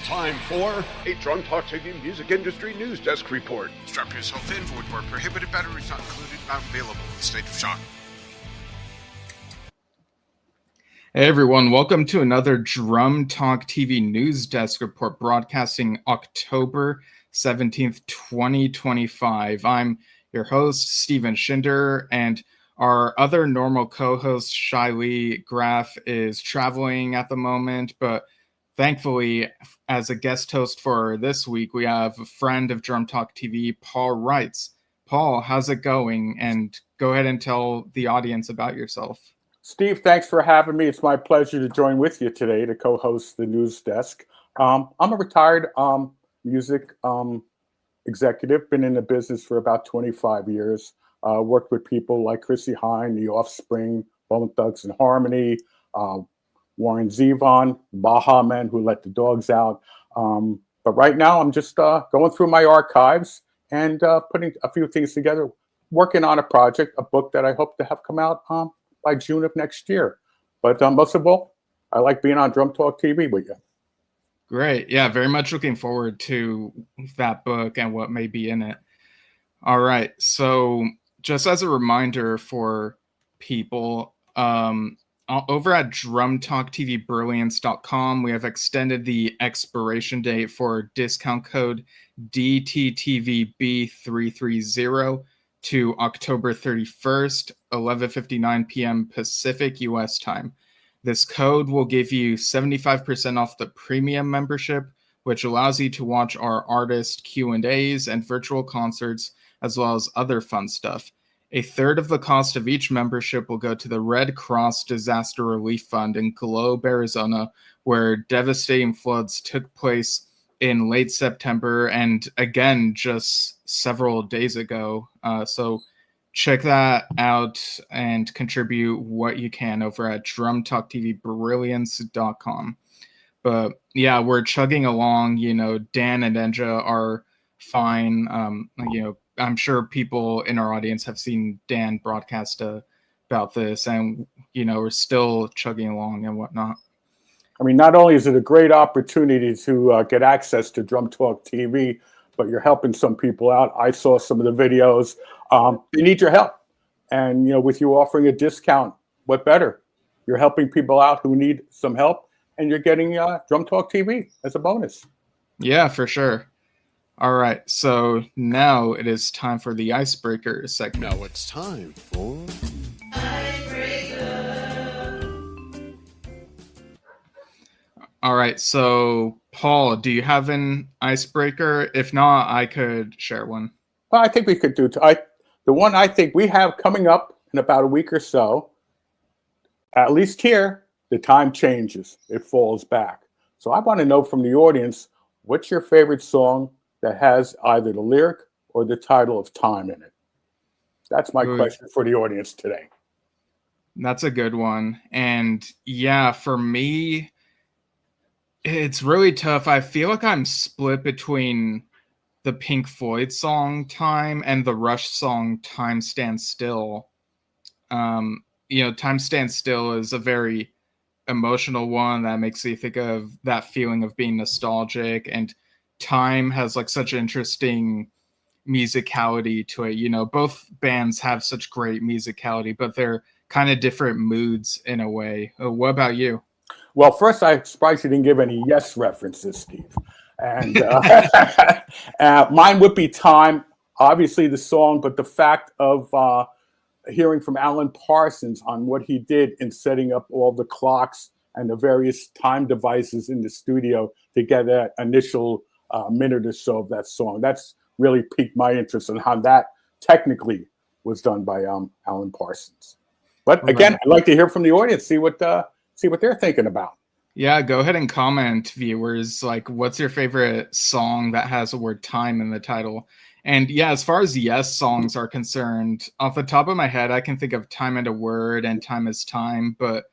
Time for a Drum Talk TV Music Industry News Desk Report. Strap yourself in, void where prohibited, batteries not included, not available. State of shock. Hey everyone, welcome to another Drum Talk TV News Desk Report broadcasting October 17th, 2025. I'm your host, Steven Shinder, and our other normal co-host, Shylee Graf, is traveling at the moment, but thankfully, as a guest host for this week, we have a friend of Drum Talk TV, Paul Reitz. Paul, how's it going? And go ahead and tell the audience about yourself. Steve, thanks for having me. It's my pleasure to join with you today to co-host the news desk. I'm a retired music executive, been in the business for about 25 years. Worked with people like Chrissy Hine, The Offspring, Bone Thugs and Harmony, Warren Zevon, Baha Men, Who Let the Dogs Out. But right now I'm just going through my archives and putting a few things together, working on a project, a book that I hope to have come out by June of next year. But most of all, I like being on Drum Talk TV with you. Great. Yeah, very much looking forward to that book and what may be in it. All right. So just as a reminder for people, over at drumtalktvbrilliance.com, we have extended the expiration date for discount code DTTVB330 to October 31st, 11:59 p.m. Pacific U.S. time. This code will give you 75% off the premium membership, which allows you to watch our artist Q&As and virtual concerts, as well as other fun stuff. A third of the cost of each membership will go to the Red Cross Disaster Relief Fund in Globe, Arizona, where devastating floods took place in late September and again just several days ago. So check that out and contribute what you can over at drumtalktvbrilliance.com. But yeah, we're chugging along. You know, Dan and Enja are fine. I'm sure people in our audience have seen Dan broadcast about this, and we're still chugging along and whatnot. I mean, not only is it a great opportunity to get access to Drum Talk TV, but you're helping some people out. I saw some of the videos. They need your help, and with you offering a discount, what better? You're helping people out who need some help, and you're getting Drum Talk TV as a bonus. Yeah, for sure. All right, so now it is time for the Icebreaker segment. Now it's time for Icebreaker. All right, so Paul, do you have an icebreaker? If not, I could share one. Well, I think we could do the one I think we have coming up in about a week or so. At least here, the time changes. It falls back. So I want to know from the audience, what's your favorite song that has either the lyric or the title of Time in it? That's my question for the audience today. That's a good one. And yeah, for me, it's really tough. I feel like I'm split between the Pink Floyd song Time and the Rush song Time Stands Still. Time Stands Still is a very emotional one that makes you think of that feeling of being nostalgic, and Time has like such interesting musicality to it. Both bands have such great musicality, but they're kind of different moods in a way. What about you? Well, first, I'm surprised you didn't give any Yes references, Steve. And mine would be Time, obviously the song, but the fact of hearing from Alan Parsons on what he did in setting up all the clocks and the various time devices in the studio to get that initial minute or so of that song. That's really piqued my interest in how that technically was done by Alan Parsons. But again, I'd like to hear from the audience, see what they're thinking about. Yeah, go ahead and comment, viewers. Like, what's your favorite song that has the word time in the title? And yeah, as far as Yes songs are concerned, off the top of my head, I can think of Time and a Word and Time is Time. But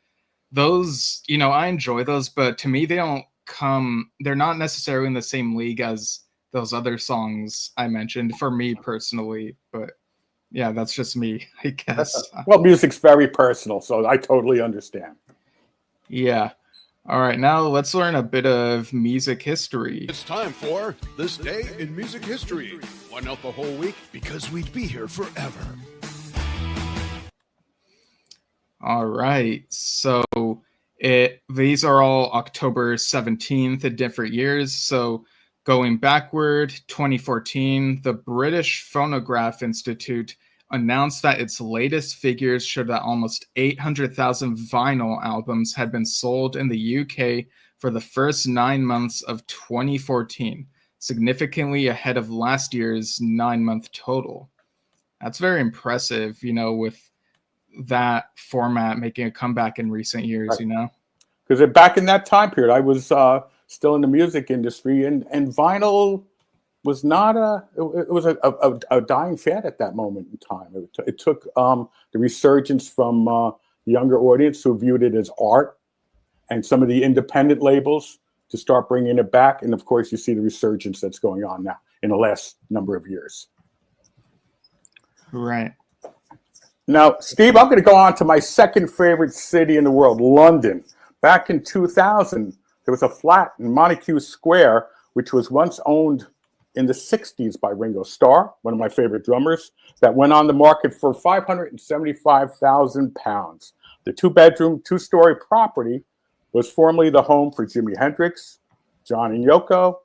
those, I enjoy those, but to me, they're not necessarily in the same league as those other songs I mentioned for me personally. But yeah, that's just me, I guess. Well, music's very personal, so I totally understand. Yeah. All right, now let's learn a bit of music history. It's time for This Day in Music History. Why not the whole week? Because we'd be here forever. All right, so these are all October 17th in different years. So going backward, 2014, the British Phonograph Institute announced that its latest figures showed that almost 800,000 vinyl albums had been sold in the UK for the first 9 months of 2014, significantly ahead of last year's 9-month total. That's very impressive, with that format making a comeback in recent years, Right. Because back in that time period, I was still in the music industry, and vinyl was not it was a dying fad at that moment in time. It took the resurgence from the younger audience who viewed it as art, and some of the independent labels to start bringing it back. And of course, you see the resurgence that's going on now in the last number of years. Right. Now, Steve, I'm going to go on to my second favorite city in the world, London. Back in 2000, there was a flat in Montague Square, which was once owned in the 60s by Ringo Starr, one of my favorite drummers, that went on the market for £575,000. The 2-bedroom, 2-story property was formerly the home for Jimi Hendrix, John and Yoko,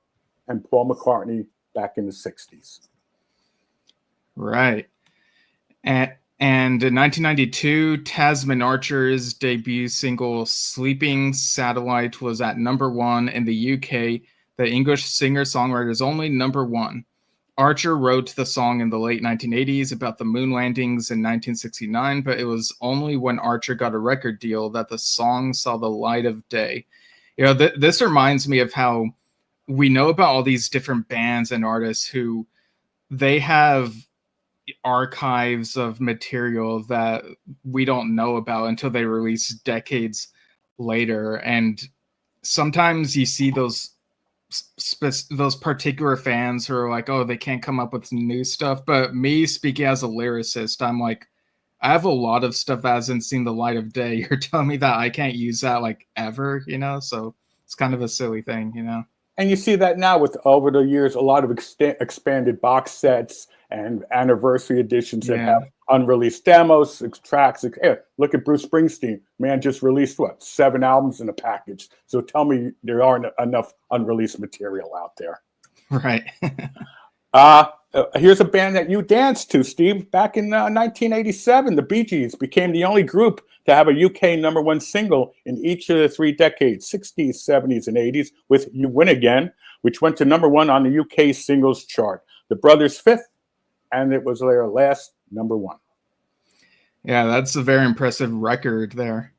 and Paul McCartney back in the 60s. Right. And in 1992, Tasman Archer's debut single Sleeping Satellite was at #1 in the UK, the English singer-songwriter's only #1. Archer wrote the song in the late 1980s about the moon landings in 1969, but it was only when Archer got a record deal that the song saw the light of day. This reminds me of how we know about all these different bands and artists who they have archives of material that we don't know about until they release decades later. And sometimes you see those particular fans who are like, oh, they can't come up with new stuff. But me, speaking as a lyricist, I'm like, I have a lot of stuff that hasn't seen the light of day. You're telling me that I can't use that like ever, so it's kind of a silly thing, And you see that now with, over the years, a lot of expanded box sets and anniversary editions that have unreleased demos, tracks. Look at Bruce Springsteen. Man just released, 7 albums in a package. So tell me there aren't enough unreleased material out there. Right. Here's a band that you danced to, Steve. Back in 1987, the Bee Gees became the only group to have a UK #1 single in each of the 3 decades, 60s, 70s, and 80s, with You Win Again, which went to #1 on the UK singles chart. The Brothers' fifth, and it was their last #1. Yeah, that's a very impressive record there.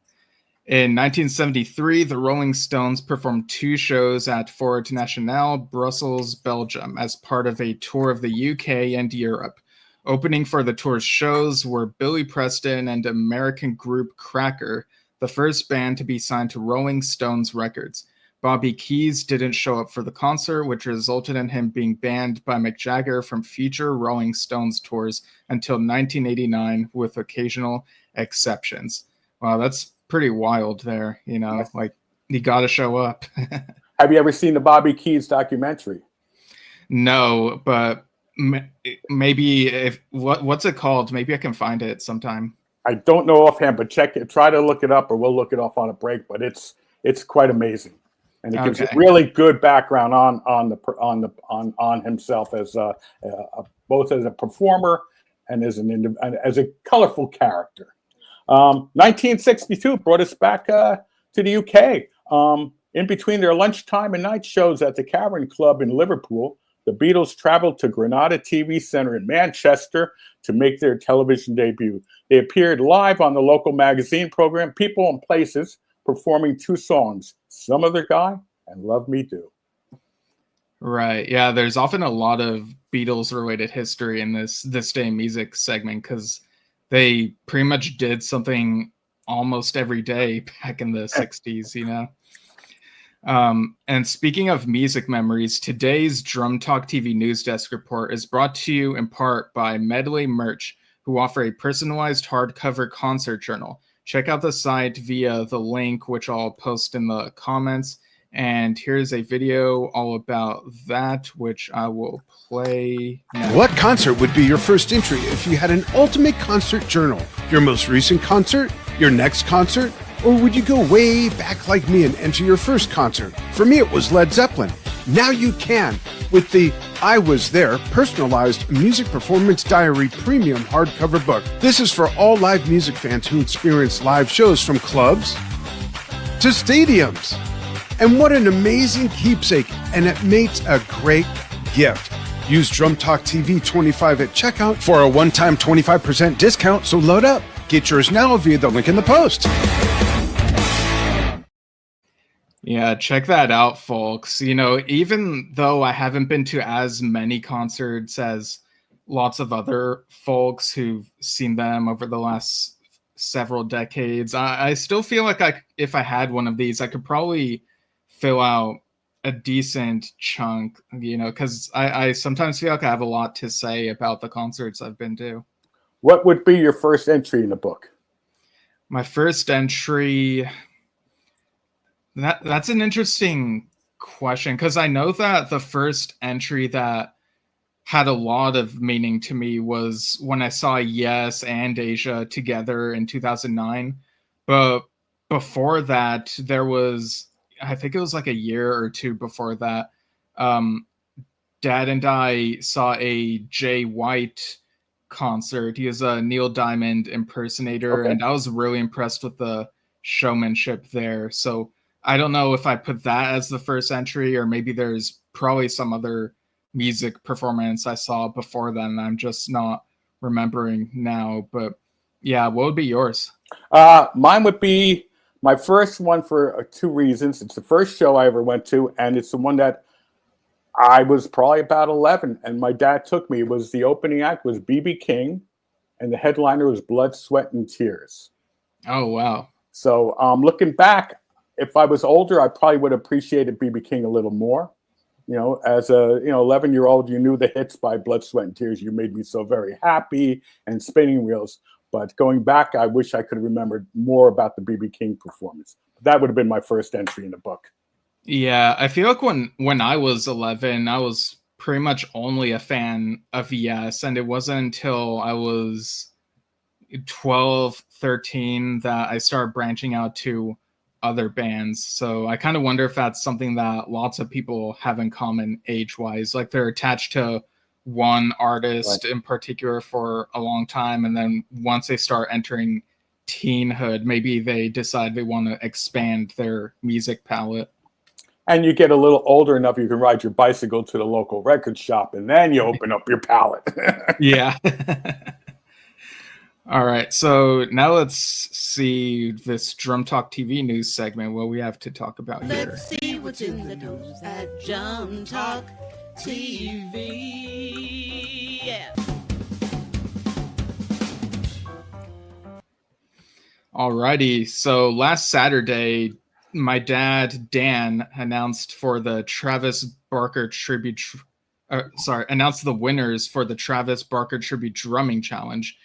In 1973, the Rolling Stones performed 2 shows at Fort National, Brussels, Belgium, as part of a tour of the UK and Europe. Opening for the tour's shows were Billy Preston and American group Cracker, the first band to be signed to Rolling Stones Records. Bobby Keys didn't show up for the concert, which resulted in him being banned by Mick Jagger from future Rolling Stones tours until 1989, with occasional exceptions. Wow, that's pretty wild there, like you got to show up. Have you ever seen the Bobby Keys documentary? No, but maybe what's it called? Maybe I can find it sometime. I don't know offhand, but try to look it up, or we'll look it up on a break. But it's quite amazing, and it gives a really good background on himself as both as a performer and as a colorful character. 1962 brought us back to the UK. In between their lunchtime and night shows at the Cavern Club in Liverpool, the Beatles traveled to Granada TV Centre in Manchester to make their television debut. They appeared live on the local magazine program People and Places, performing 2 songs, Some Other Guy and Love Me Do. Right. Yeah, there's often a lot of Beatles-related history in this Day in Music segment because they pretty much did something almost every day back in the 60s, And speaking of music memories, today's Drum Talk TV News Desk report is brought to you in part by Medley Merch, who offer a personalized hardcover concert journal. check out the site via the link, which I'll post in the comments. And here's a video all about that, which I will play now. What concert would be your first entry if you had an ultimate concert journal? Your most recent concert? Your next concert? Or would you go way back like me and enter your first concert? For me, it was Led Zeppelin. Now you can with the I Was There personalized music performance diary premium hardcover book. This is for all live music fans who experience live shows from clubs to stadiums. And what an amazing keepsake, and it makes a great gift. Use Drum Talk TV 25 at checkout for a one-time 25% discount, so load up. Get yours now via the link in the post. Yeah, check that out, folks. You know, even though I haven't been to as many concerts as lots of other folks who've seen them over the last several decades, I still feel like if I had one of these, I could probably fill out a decent chunk, you know, because I sometimes feel like I have a lot to say about the concerts I've been to. What would be your first entry in the book? My first entry, that's an interesting question, because I know that the first entry that had a lot of meaning to me was when I saw Yes and Asia together in 2009. But before that, there was, I think it was like a year or two before that, Dad and I saw a Jay White concert. He is a Neil Diamond impersonator, and I was really impressed with the showmanship there. So I don't know if I put that as the first entry, or maybe there's probably some other music performance I saw before then I'm just not remembering now. But yeah, what would be yours? Mine would be my first one for two reasons. It's the first show I ever went to, and it's the one that I was probably about 11, and my dad took me. It was the opening act was B.B. King, and the headliner was Blood, Sweat, and Tears. Oh, wow. So looking back, if I was older, I probably would have appreciated B.B. King a little more. You know, as a 11-year-old, you knew the hits by Blood, Sweat, and Tears. You made me so very happy, and Spinning Wheels. But going back, I wish I could have remembered more about the B.B. King performance. That would have been my first entry in the book. Yeah, I feel like when I was 11, I was pretty much only a fan of Yes, and it wasn't until I was 12, 13 that I started branching out to other bands. So I kind of wonder if that's something that lots of people have in common age-wise. Like they're attached to one artist in particular for a long time, and then once they start entering teenhood, maybe they decide they want to expand their music palette. And you get a little older enough, you can ride your bicycle to the local record shop, and then you open up your palette. Yeah. All right, so now let's see this Drum Talk TV news segment. What we have to talk about here. Let's see what's in the news at Drum Talk TV. Yeah. Alrighty, so last Saturday, my dad, Dan, announced the winners for the Travis Barker Tribute Drumming Challenge.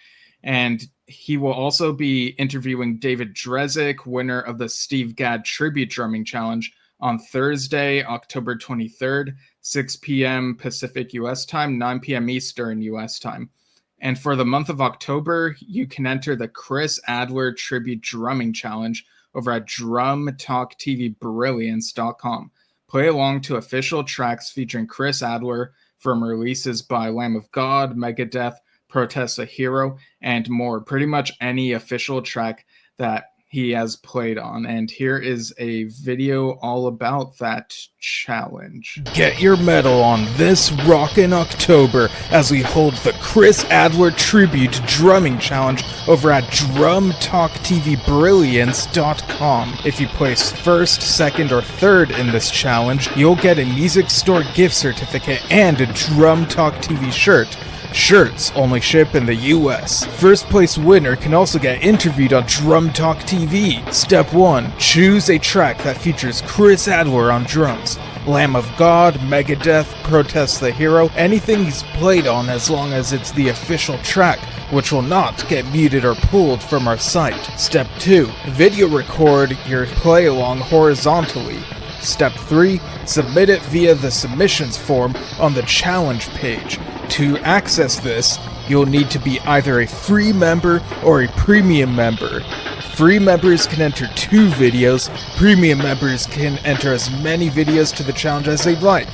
And he will also be interviewing David Drezik, winner of the Steve Gadd Tribute Drumming Challenge, on Thursday, October 23rd, 6 p.m. Pacific U.S. time, 9 p.m. Eastern U.S. time. And for the month of October, you can enter the Chris Adler Tribute Drumming Challenge over at Drum Talk TV Brilliance.com. Play along to official tracks featuring Chris Adler from releases by Lamb of God, Megadeth, Protest a Hero, and more. Pretty much any official track that he has played on. And here is a video all about that challenge. Get your medal on this rockin' October as we hold the Chris Adler Tribute Drumming Challenge over at DrumTalkTVBrilliance.com. If you place first, second, or third in this challenge, you'll get a music store gift certificate and a Drum Talk TV shirt. Shirts only ship in the US. First place winner can also get interviewed on Drum Talk TV. Step 1. Choose a track that features Chris Adler on drums. Lamb of God, Megadeth, Protest the Hero, anything he's played on as long as it's the official track, which will not get muted or pulled from our site. Step 2. Video record your play-along horizontally. Step 3. Submit it via the submissions form on the challenge page. To access this, you'll need to be either a free member or a premium member. Free members can enter 2 videos, premium members can enter as many videos to the challenge as they'd like.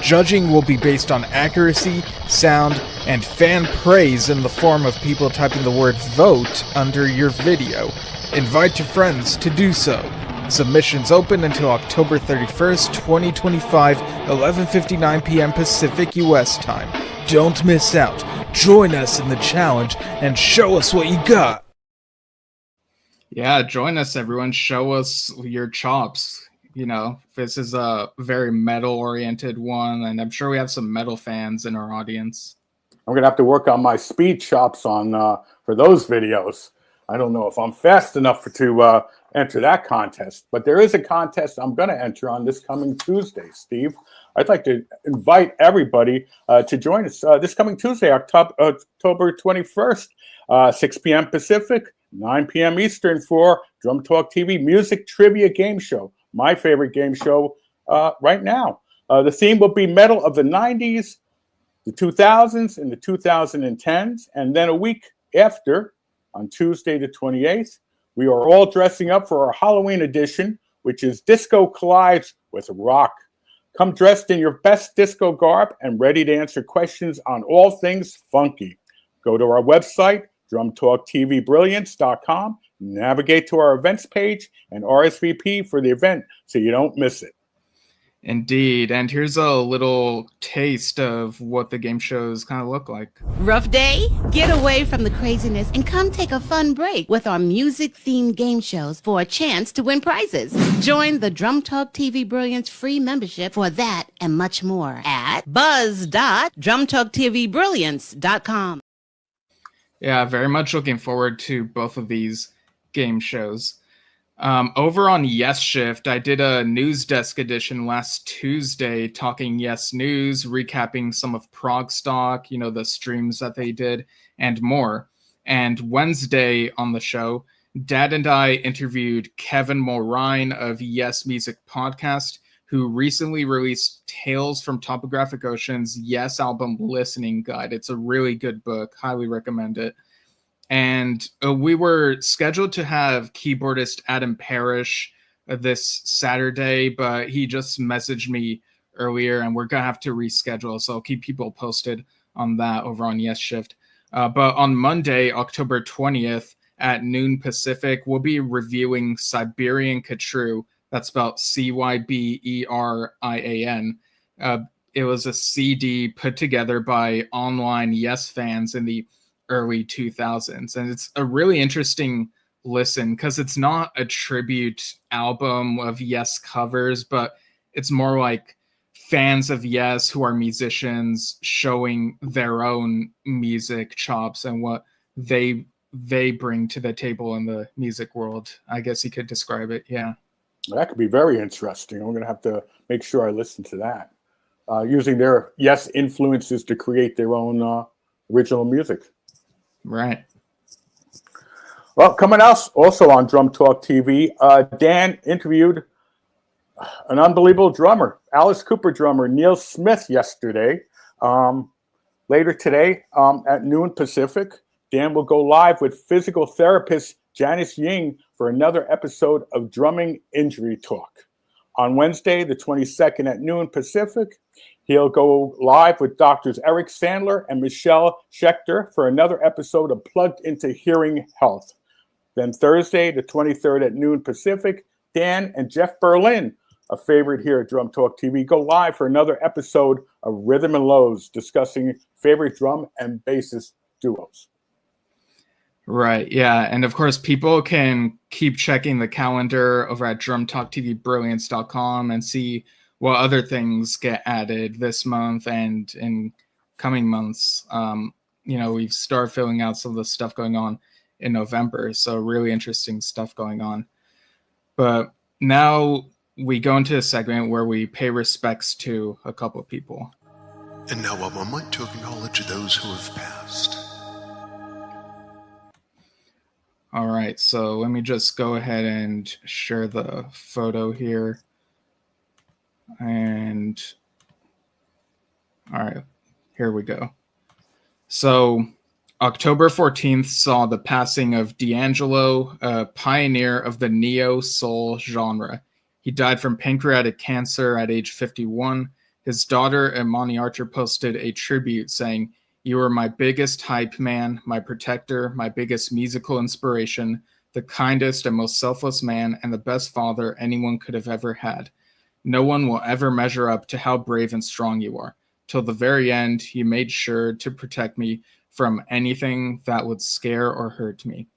Judging will be based on accuracy, sound, and fan praise in the form of people typing the word VOTE under your video. Invite your friends to do so. Submissions open until October 31st, 2025, 11:59 p.m. Pacific US time. Don't miss out. Join us in the challenge and show us what you got. Yeah, join us, everyone. Show us your chops. You know, this is a very metal-oriented one, and I'm sure we have some metal fans in our audience. I'm going to have to work on my speed chops on for those videos. I don't know if I'm fast enough to enter that contest, but there is a contest I'm going to enter on this coming Tuesday, Steve. I'd like to invite everybody to join us this coming Tuesday, October 21st, 6 p.m. Pacific, 9 p.m. Eastern for Drum Talk TV Music Trivia Game Show, my favorite game show right now. The theme will be metal of the 90s, the 2000s, and the 2010s, and then a week after, on Tuesday the 28th, we are all dressing up for our Halloween edition, which is Disco Collides with Rock. Come dressed in your best disco garb and ready to answer questions on all things funky. Go to our website, drumtalktvbrilliance.com, navigate to our events page, and RSVP for the event so you don't miss it. Indeed, and here's a little taste of what the game shows kind of look like. Rough day? Get away from the craziness and come take a fun break with our music-themed game shows for a chance to win prizes. Join the Drum Talk TV Brilliance free membership for that and much more at buzz.drumtalktvbrilliance.com. Yeah, very much looking forward to both of these game shows. Over on Yes Shift, I did a news desk edition last Tuesday talking Yes News, recapping some of Progstock, you know, the streams that they did, and more. And Wednesday on the show, Dad and I interviewed Kevin Mulrine of Yes Music Podcast, who recently released Tales from Topographic Ocean's Yes album listening guide. It's a really good book. Highly recommend it. And we were scheduled to have keyboardist Adam Parrish this Saturday, but he just messaged me earlier, and we're going to have to reschedule. So I'll keep people posted on that over on Yes Shift. But on Monday, October 20th at noon Pacific, we'll be reviewing Siberian Katru. That's spelled Cyberian. It was a CD put together by online Yes fans in the early 2000s, and it's a really interesting listen because it's not a tribute album of Yes covers, but it's more like fans of Yes who are musicians showing their own music chops and what they bring to the table in the music world. I guess you could describe it. Yeah, that could be very interesting. I'm going to have to make sure I listen to that, using their Yes influences to create their own original music. Right. Well, coming out also on Drum Talk TV, Dan interviewed an unbelievable drummer, Alice Cooper drummer Neil Smith yesterday. Later today at noon Pacific, Dan will go live with physical therapist Janice Ying for another episode of Drumming Injury Talk. On Wednesday, the 22nd at noon Pacific, he'll go live with Doctors Eric Sandler and Michelle Schechter for another episode of Plugged into Hearing Health. Then Thursday, the 23rd at noon Pacific, Dan and Jeff Berlin, a favorite here at Drum Talk TV, go live for another episode of Rhythm and Lows, discussing favorite drum and bassist duos. Right, yeah. And of course, people can keep checking the calendar over at drumtalktvbrilliance.com and see what other things get added this month and in coming months. We've started filling out some of the stuff going on in November. So really interesting stuff going on. But now we go into a segment where we pay respects to a couple of people. And now a moment to acknowledge those who have passed. All right, so let me just go ahead and share the photo here. And all right, here we go. So October 14th saw the passing of D'Angelo, a pioneer of the neo-soul genre. He died from pancreatic cancer at age 51. His daughter, Imani Archer, posted a tribute saying, "You were my biggest hype man, my protector, my biggest musical inspiration, the kindest and most selfless man, and the best father anyone could have ever had. No one will ever measure up to how brave and strong you are. Till the very end, you made sure to protect me from anything that would scare or hurt me."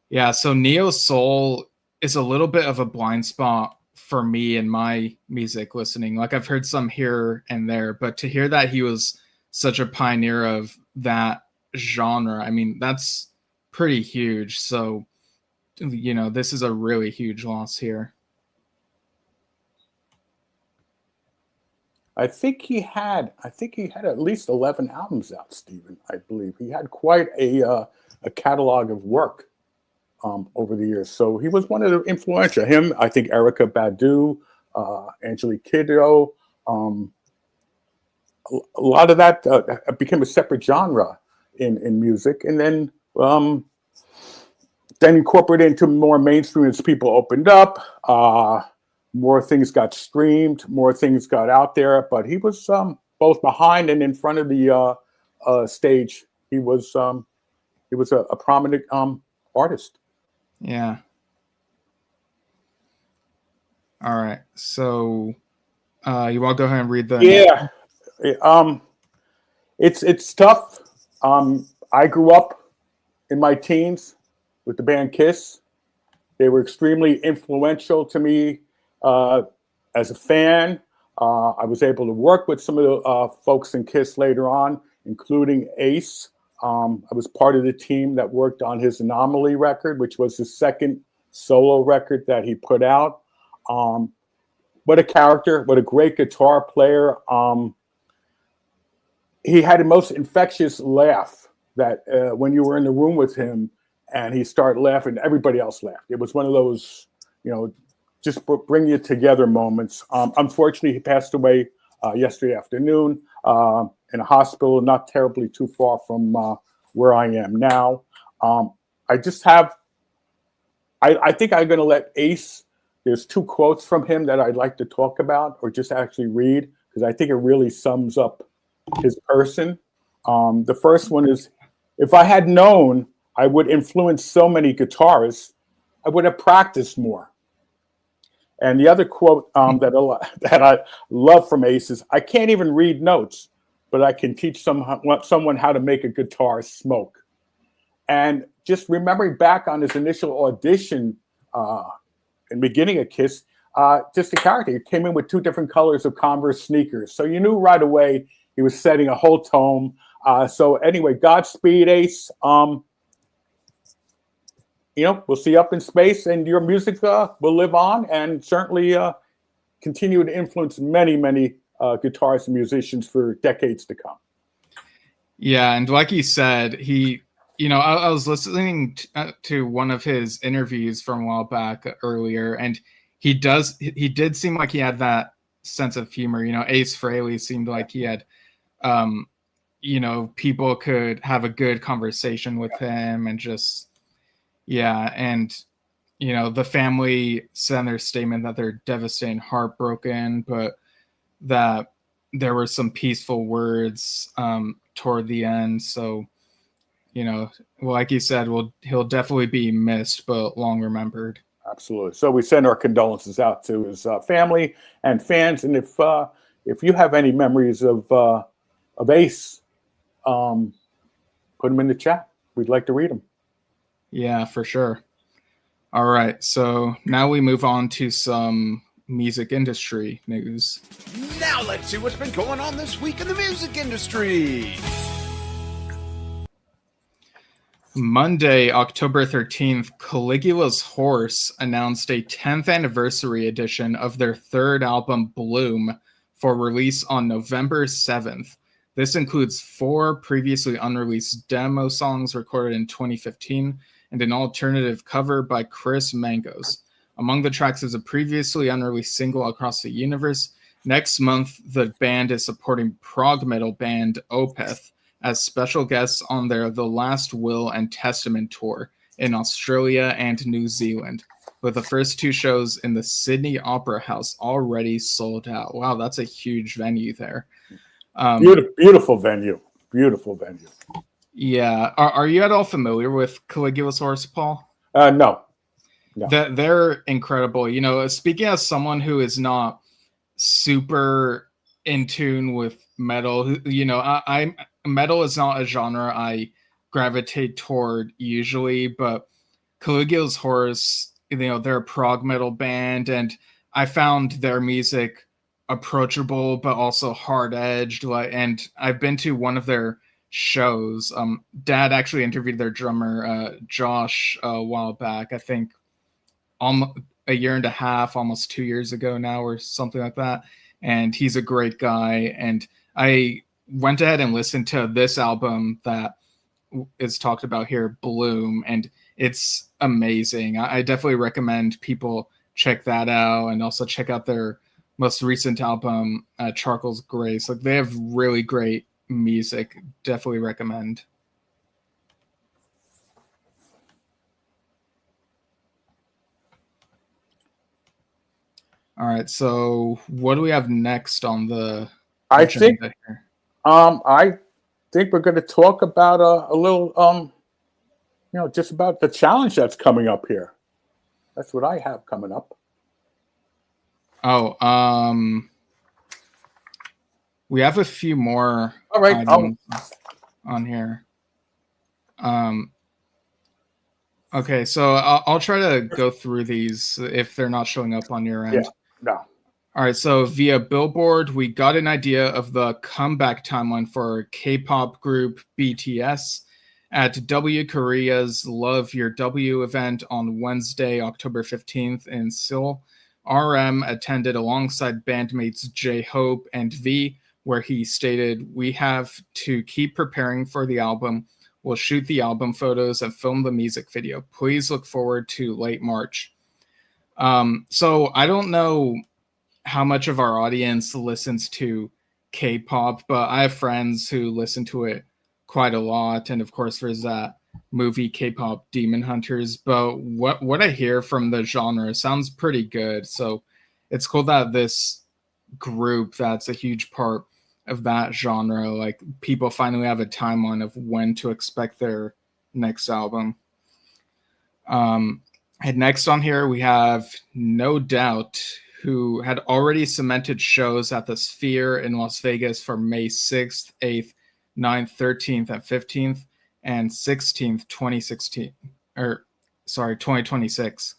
Yeah, so neo soul is a little bit of a blind spot for me in my music listening. Like, I've heard some here and there, but to hear that he was such a pioneer of that genre, I mean, that's pretty huge. So, this is a really huge loss here. I think he had at least 11 albums out, Stephen. I believe he had quite a catalog of work over the years. So he was one of the influential. Him, I think Erykah Badu, Angelique Kiddo. A lot of that became a separate genre in music, and then incorporated into more mainstream as people opened up. More things got streamed, more things got out there. But he was both behind and in front of the stage. He was a prominent artist. Yeah. All right. So you want to go ahead and read the... Yeah. It's tough. I grew up in my teens with the band Kiss. They were extremely influential to me as a fan. I was able to work with some of the folks in Kiss later on, including Ace. I was part of the team that worked on his Anomaly record, which was his second solo record that he put out. What a character, what a great guitar player. He had the most infectious laugh that when you were in the room with him and he started laughing, everybody else laughed. It was one of those, just bring you together moments. Unfortunately, he passed away yesterday afternoon in a hospital not terribly too far from where I am now. I think I'm going to let Ace, there's two quotes from him that I'd like to talk about or just actually read, because I think it really sums up his person. The first one is, "If I had known I would influence so many guitarists, I would have practiced more." And the other quote that I love from Ace is, "I can't even read notes, but I can teach someone how to make a guitar smoke." And just remembering back on his initial audition in the beginning of Kiss, just a character. He came in with two different colors of Converse sneakers. So you knew right away he was setting a whole tone. So anyway, Godspeed, Ace. We'll see you up in space, and your music will live on and certainly continue to influence many, many guitarists and musicians for decades to come. Yeah, and like you said, I was listening to one of his interviews from a while back earlier, and he did seem like he had that sense of humor. Ace Frehley seemed like he had, people could have a good conversation with him, and just, yeah. And, the family said in their statement that they're devastated and heartbroken, but that there were some peaceful words toward the end. So, like you said, he'll definitely be missed, but long remembered. Absolutely. So we send our condolences out to his family and fans. And if you have any memories of Ace, put them in the chat. We'd like to read them. Yeah, for sure. All right. So now we move on to some music industry news. Now let's see what's been going on this week in the music industry. Monday, October 13th, Caligula's Horse announced a 10th anniversary edition of their third album, Bloom, for release on November 7th. This includes 4 previously unreleased demo songs recorded in 2015 and an alternative cover by Chris Mangos. Among the tracks is a previously unreleased single, Across the Universe. Next month, the band is supporting prog metal band Opeth as special guests on their The Last Will and Testament tour in Australia and New Zealand, with the first 2 shows in the Sydney Opera House already sold out. Wow, that's a huge venue there. Beautiful venue. Beautiful venue. Yeah. Are you at all familiar with Caligula's Horse, Paul? No. They're incredible. You know, speaking as someone who is not super in tune with metal, you know, metal is not a genre I gravitate toward usually, but Caligula's Horse, you know, they're a prog metal band, and I found their music approachable but also hard-edged. And I've been to one of their shows. Dad actually interviewed their drummer Josh a while back, I think a year and a half, almost 2 years ago now, or something like that. And he's a great guy. And I went ahead and listened to this album that is talked about here, Bloom, and it's amazing. I definitely recommend people check that out, and also check out their most recent album, Charcoal's Grace. Like, they have really great music. Definitely recommend. All right, so what do we have next on the agenda here? I think we're going to talk about a little, just about the challenge that's coming up here. That's what I have coming up. Oh, we have a few more items on here. Okay, so I'll try to go through these if they're not showing up on your end. Yeah, no. All right, so via Billboard, we got an idea of the comeback timeline for K-pop group BTS. At W Korea's Love Your W event on Wednesday, October 15th in Seoul, RM attended alongside bandmates J-Hope and V, where he stated, "We have to keep preparing for the album. We'll shoot the album photos and film the music video. Please look forward to late March." So I don't know how much of our audience listens to K-pop, but I have friends who listen to it quite a lot. And of course, there's that movie K-pop Demon Hunters. But what I hear from the genre sounds pretty good. So it's cool that this group that's a huge part of that genre, like, people finally have a timeline of when to expect their next album. And next on here, we have No Doubt, who had already cemented shows at the Sphere in Las Vegas for May 6th, 8th, 9th, 13th, and 15th, and 16th, 2026.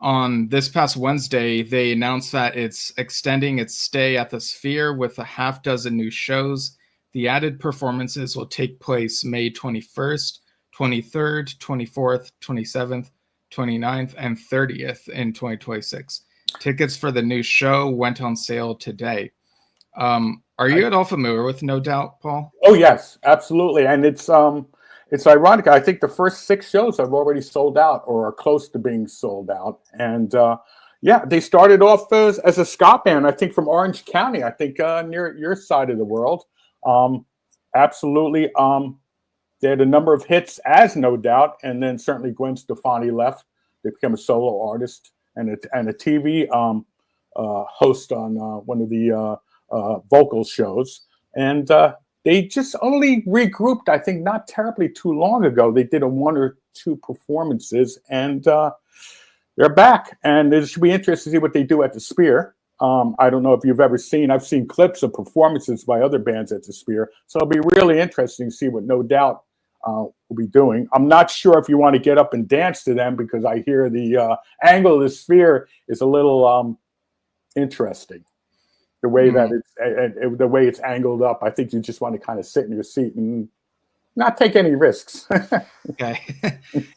On this past Wednesday, they announced that it's extending its stay at the Sphere with a half dozen new shows. The added performances will take place May 21st, 23rd, 24th, 27th, 29th, and 30th in 2026. Tickets for the new show went on sale today. Are you at all familiar with No Doubt, Paul? Oh, yes, absolutely. And it's ironic. I think the first 6 shows have already sold out or are close to being sold out. And they started off as a ska band, I think from Orange County, I think near your side of the world. Absolutely. They had a number of hits as No Doubt. And then certainly Gwen Stefani left. They became a solo artist and a TV host on one of the vocal shows. And they just only regrouped, I think, not terribly too long ago. They did 1 or 2 performances, and they're back. And it should be interesting to see what they do at the Sphere. I don't know if you've ever seen, I've seen clips of performances by other bands at the Sphere. So it'll be really interesting to see what No Doubt will be doing. I'm not sure if you want to get up and dance to them, because I hear the angle of the Sphere is a little interesting. The way that the way it's angled up, I think you just want to kind of sit in your seat and not take any risks. Okay.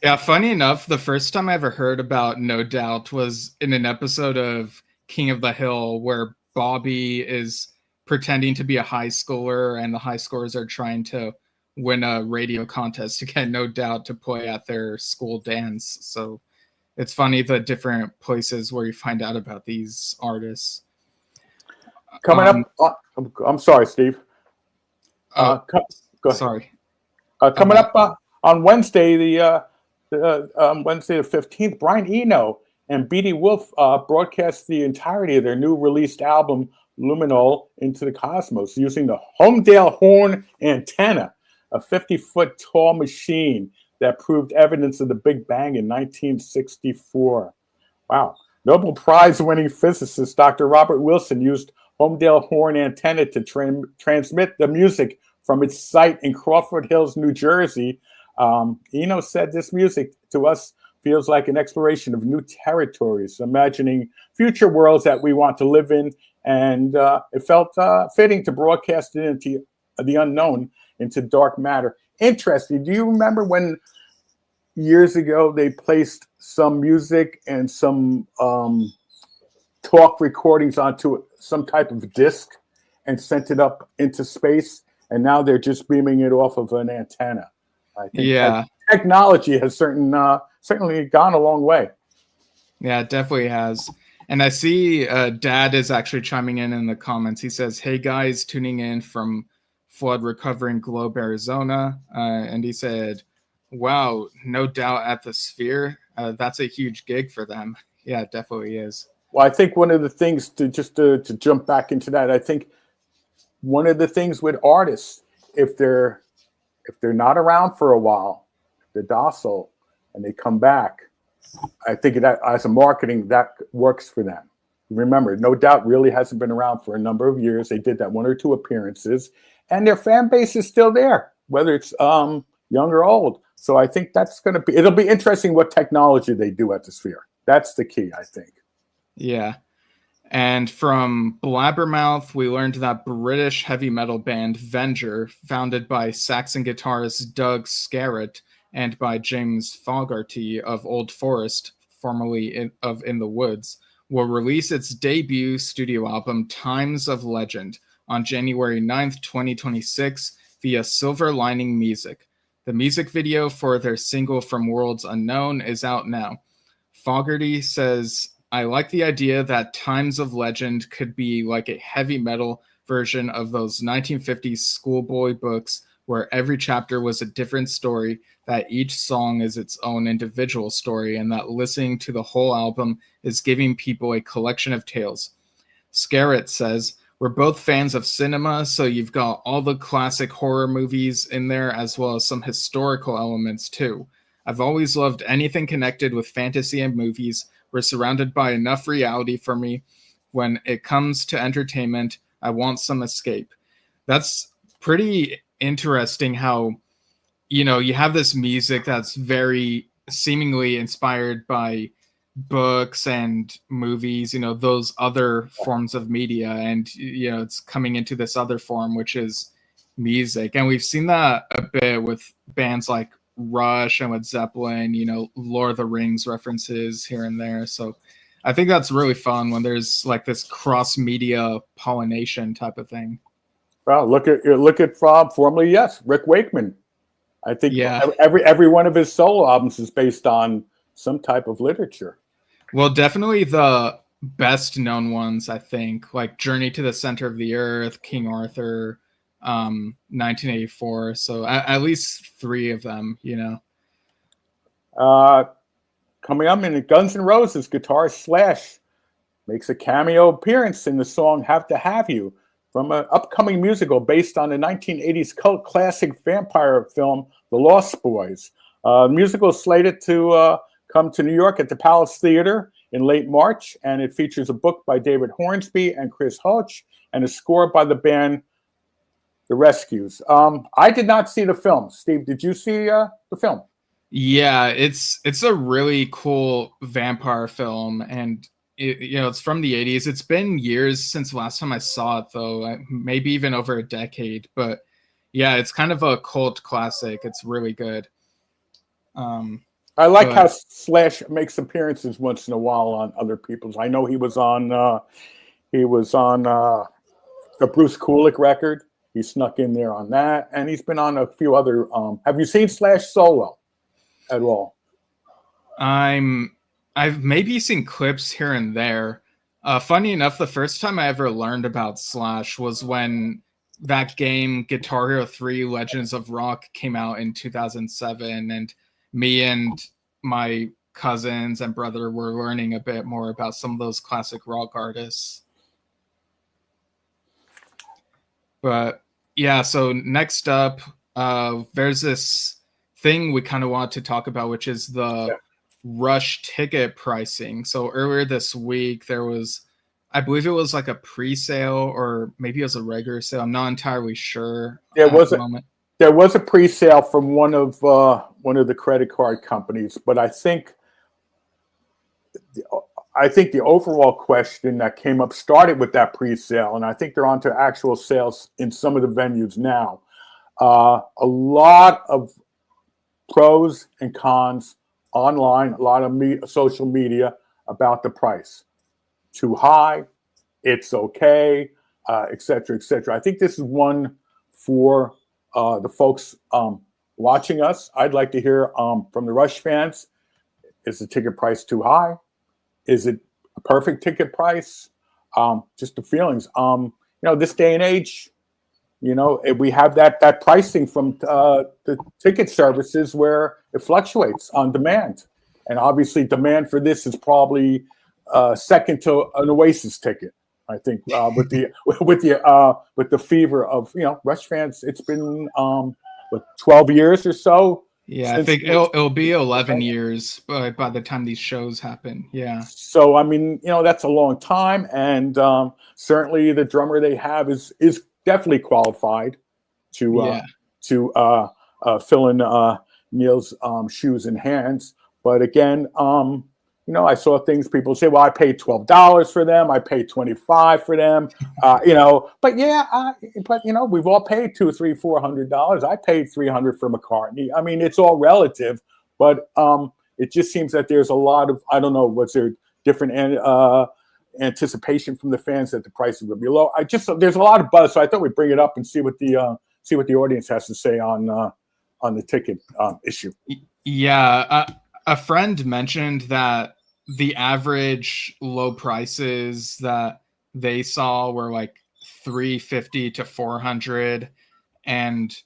Yeah, funny enough, the first time I ever heard about No Doubt was in an episode of King of the Hill where Bobby is pretending to be a high schooler and the high schoolers are trying to win a radio contest to get No Doubt to play at their school dance. So it's funny the different places where you find out about these artists. Coming up, I'm sorry, Steve. Go ahead. Sorry. Coming up on Wednesday, Wednesday the 15th, Brian Eno and B.D. Wolf broadcast the entirety of their new released album, Luminol, into the cosmos using the Homedale horn antenna, a 50-foot tall machine that proved evidence of the Big Bang in 1964. Wow. Nobel Prize-winning physicist Dr. Robert Wilson used Homedale horn antenna to transmit the music from its site in Crawford Hills, New Jersey. Eno said this music to us feels like an exploration of new territories, imagining future worlds that we want to live in. And it felt fitting to broadcast it into the unknown, into dark matter. Interesting. Do you remember when years ago they placed some music and some talk recordings onto some type of disc and sent it up into space? And now they're just beaming it off of an antenna. I think technology has certainly gone a long way. Yeah, it definitely has. And I see Dad is actually chiming in the comments. He says, "Hey guys, tuning in from flood recovering Globe, Arizona." And he said, "Wow, No Doubt at the Sphere. That's a huge gig for them." Yeah, it definitely is. Well, I think one of the things to jump back into that, I think one of the things with artists, if they're not around for a while, they're docile and they come back, I think that as a marketing, that works for them. Remember, No Doubt really hasn't been around for a number of years. They did that 1 or 2 appearances, and their fan base is still there, whether it's young or old. So I think it'll be interesting what technology they do at the Sphere. That's the key, I think. Yeah. And from Blabbermouth, we learned that British heavy metal band Venger, founded by Saxon guitarist Doug Scarrett and by James Fogarty of Old Forest, formerly of In the Woods, will release its debut studio album, Times of Legend, on January 9th, 2026, via Silver Lining Music. The music video for their single From Worlds Unknown is out now. Fogarty says, "I like the idea that Times of Legend could be like a heavy metal version of those 1950s schoolboy books where every chapter was a different story, that each song is its own individual story, and that listening to the whole album is giving people a collection of tales." Scarrett says, "We're both fans of cinema, so you've got all the classic horror movies in there as well as some historical elements too. I've always loved anything connected with fantasy and movies. We're surrounded by enough reality for me. When it comes to entertainment, I want some escape." That's pretty interesting how, you have this music that's very seemingly inspired by books and movies, those other forms of media. And, it's coming into this other form, which is music. And we've seen that a bit with bands like Rush and with Zeppelin, Lord of the Rings references here and there. So I think that's really fun when there's like this cross-media pollination type of thing. Well, look at formerly, yes, Rick Wakeman. I think every one of his solo albums is based on some type of literature. Well, definitely the best known ones, I think, like Journey to the Center of the Earth, King Arthur, 1984. So at least 3 of them, Coming up in Guns N' Roses, guitarist Slash makes a cameo appearance in the song "Have to Have You" from an upcoming musical based on the 1980s cult classic vampire film, The Lost Boys. The musical is slated to come to New York at the Palace Theater in late March, and it features a book by David Hornsby and Chris Hoch and a score by the band The Rescues. I did not see the film. Steve, did you see the film? Yeah, it's a really cool vampire film, and it's from the 80s. It's been years since the last time I saw it, though, maybe even over a decade. But yeah, it's kind of a cult classic. It's really good. I like how Slash makes appearances once in a while on other people's. I know he was on the Bruce Kulick record. He snuck in there on that, and he's been on a few other. Have you seen Slash solo at all? I've maybe seen clips here and there. Funny enough, the first time I ever learned about Slash was when that game Guitar Hero 3 Legends of Rock came out in 2007, and me and my cousins and brother were learning a bit more about some of those classic rock artists. But yeah, so next up, there's this thing we kind of want to talk about, which is the rush ticket pricing. So earlier this week, there was, I believe it was like a pre-sale, or maybe it was a regular sale. I'm not entirely sure. There was a pre-sale from one of the credit card companies, but I think the overall question that came up started with that pre-sale, and I think they're on to actual sales in some of the venues now. A lot of pros and cons online, a lot of social media about the price. Too high, it's okay, et cetera, et cetera. I think this is one for the folks watching us. I'd like to hear from the Rush fans. Is the ticket price too high? Is it a perfect ticket price? Just the feelings. This day and age, we have that pricing from the ticket services where it fluctuates on demand, and obviously demand for this is probably second to an Oasis ticket. I think with the fever of Rush fans, it's been 12 years or so. Yeah, I think it'll be 11 years by the time these shows happen. Yeah. So I mean, that's a long time, and certainly the drummer they have is definitely qualified to fill in Neil's shoes and hands. But again, I saw things people say, well, I paid $12 for them, I paid $25 for them, but we've all paid $200, $300, $400. I paid $300 for McCartney. I mean, it's all relative, but it just seems that there's a lot of, I don't know, was there different anticipation from the fans that the prices would be low? There's a lot of buzz, so I thought we'd bring it up and see what the audience has to say on the ticket issue. Yeah, a friend mentioned that the average low prices that they saw were like $350 to $400, and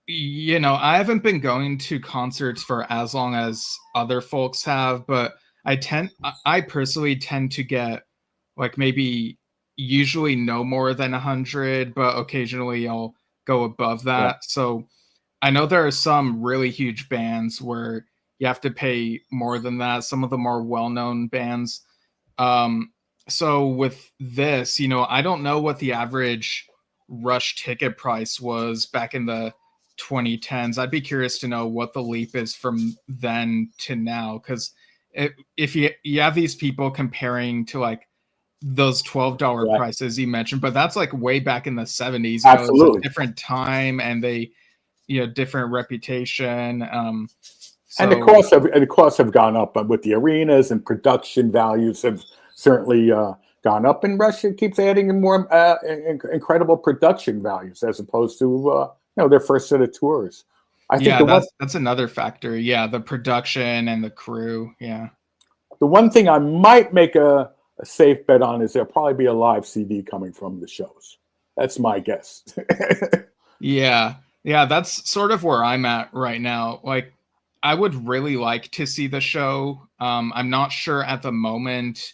I haven't been going to concerts for as long as other folks have, but I personally tend to get like maybe usually no more than 100, but occasionally I'll go above that. Yeah. So I know there are some really huge bands where you have to pay more than that, some of the more well-known bands. So with this, I don't know what the average Rush ticket price was back in the 2010s. I'd be curious to know what the leap is from then to now, because if you have these people comparing to like those $12 prices you mentioned, but that's like way back in the 70s. Absolutely. It was a different time, and they, different reputation. And the costs have gone up, but with the arenas and production values have certainly gone up. And Russia keeps adding in more incredible production values as opposed to their first set of tours. I think that's another factor. Yeah, the production and the crew. Yeah. The one thing I might make a safe bet on is there'll probably be a live CD coming from the shows. That's my guess. Yeah, that's sort of where I'm at right now. Like, I would really like to see the show. I'm not sure at the moment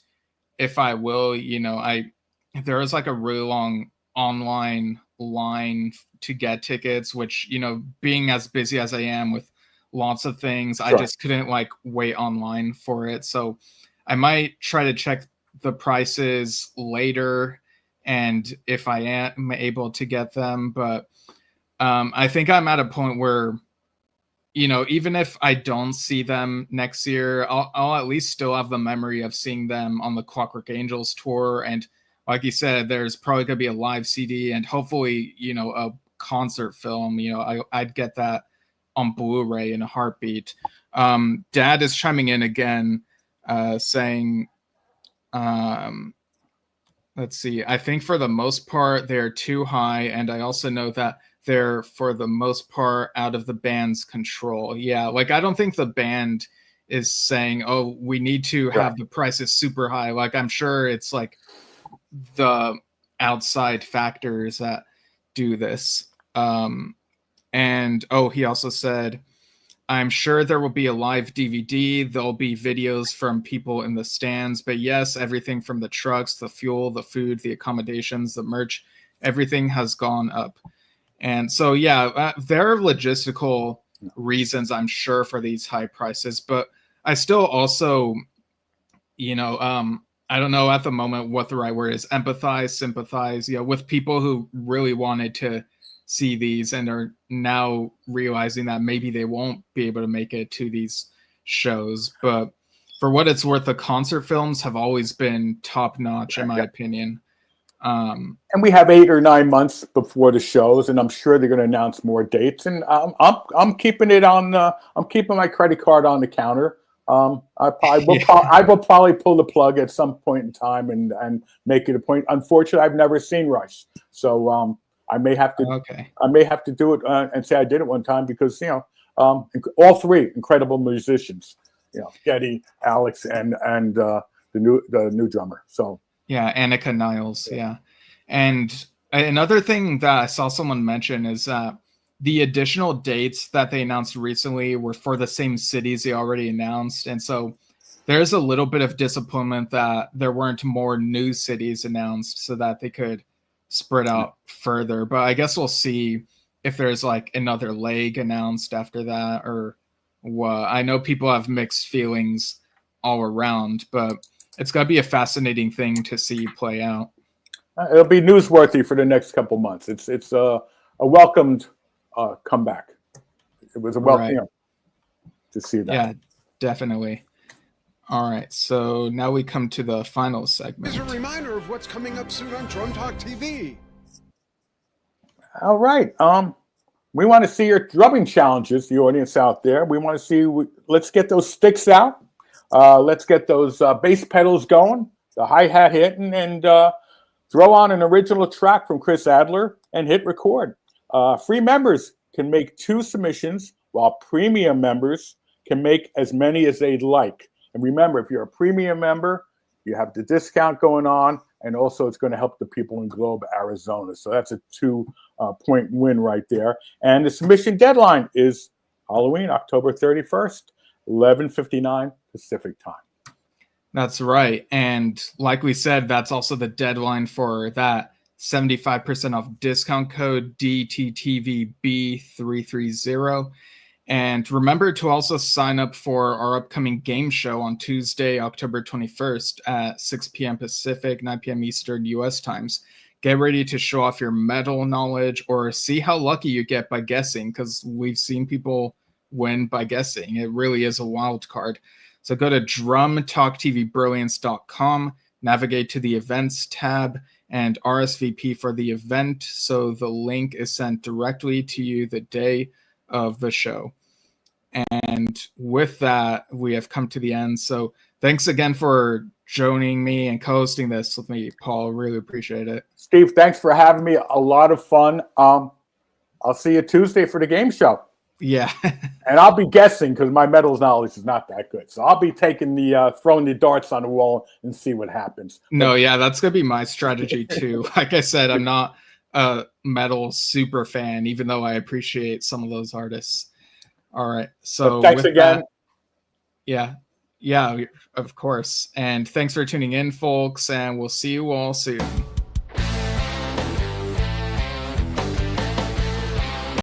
if I will. There is like a really long online line to get tickets, which, being as busy as I am with lots of things, sure, I just couldn't like wait online for it. So I might try to check the prices later, and if I am able to get them, but I think I'm at a point where even if I don't see them next year, I'll at least still have the memory of seeing them on the Clockwork Angels tour. And like you said, there's probably going to be a live CD and hopefully, a concert film. I'd get that on Blu-ray in a heartbeat. Dad is chiming in again, saying, let's see, I think for the most part, they're too high. And I also know that they're, for the most part, out of the band's control. Yeah, like I don't think the band is saying, oh, we need to have the prices super high. Like I'm sure it's like the outside factors that do this. And he also said, I'm sure there will be a live DVD. There'll be videos from people in the stands. But yes, everything from the trucks, the fuel, the food, the accommodations, the merch, everything has gone up. And so, there are logistical reasons, I'm sure, for these high prices. But I still also, I don't know at the moment what the right word is, empathize, sympathize, with people who really wanted to see these and are now realizing that maybe they won't be able to make it to these shows. But for what it's worth, the concert films have always been top notch, in my opinion. And we have 8 or 9 months before the shows, and I'm sure they're going to announce more dates. And I'm keeping it on. I'm keeping my credit card on the counter. I will probably pull the plug at some point in time and make it a point. Unfortunately, I've never seen Rush, so I may have to. Okay. I may have to do it and say I did it one time because all three incredible musicians. Geddy, Alex, and the new drummer. So. Yeah, Annika Niles. Yeah. And another thing that I saw someone mention is that the additional dates that they announced recently were for the same cities they already announced. And so there's a little bit of disappointment that there weren't more new cities announced so that they could spread out further. But I guess we'll see if there's like another leg announced after that or what. I know people have mixed feelings all around, but it's got to be a fascinating thing to see play out. It'll be newsworthy for the next couple months. It's a welcomed comeback. It was a welcome to see that. Yeah, definitely. All right, so now we come to the final segment. Here's a reminder of what's coming up soon on Drum Talk TV. All right. We want to see your drumming challenges, the audience out there. We want to see. Let's get those sticks out. Let's get those bass pedals going, the hi-hat hitting, and throw on an original track from Chris Adler and hit record. Free members can make 2 submissions, while premium members can make as many as they'd like. And remember, if you're a premium member, you have the discount going on, and also it's going to help the people in Globe, Arizona. So that's a 2-point win right there. And the submission deadline is Halloween, October 31st, 11:59 Pacific time. That's right. And like we said, that's also the deadline for that 75% off discount code DTTVB330. And remember to also sign up for our upcoming game show on Tuesday, October 21st at 6 p.m. Pacific, 9 p.m. Eastern US times. Get ready to show off your metal knowledge or see how lucky you get by guessing, because we've seen people win by guessing. It really is a wild card. So go to drumtalktvbrilliance.com, navigate to the events tab, and RSVP for the event. So the link is sent directly to you the day of the show. And with that, we have come to the end. So thanks again for joining me and co-hosting this with me, Paul. Really appreciate it. Steve, thanks for having me. A lot of fun. I'll see you Tuesday for the game show. Yeah. And I'll be guessing because my metals knowledge is not that good. So I'll be taking throwing the darts on the wall and see what happens. No, yeah, that's going to be my strategy too. Like I said, I'm not a metal super fan, even though I appreciate some of those artists. All right. So thanks again. That, yeah, of course. And thanks for tuning in, folks. And we'll see you all soon.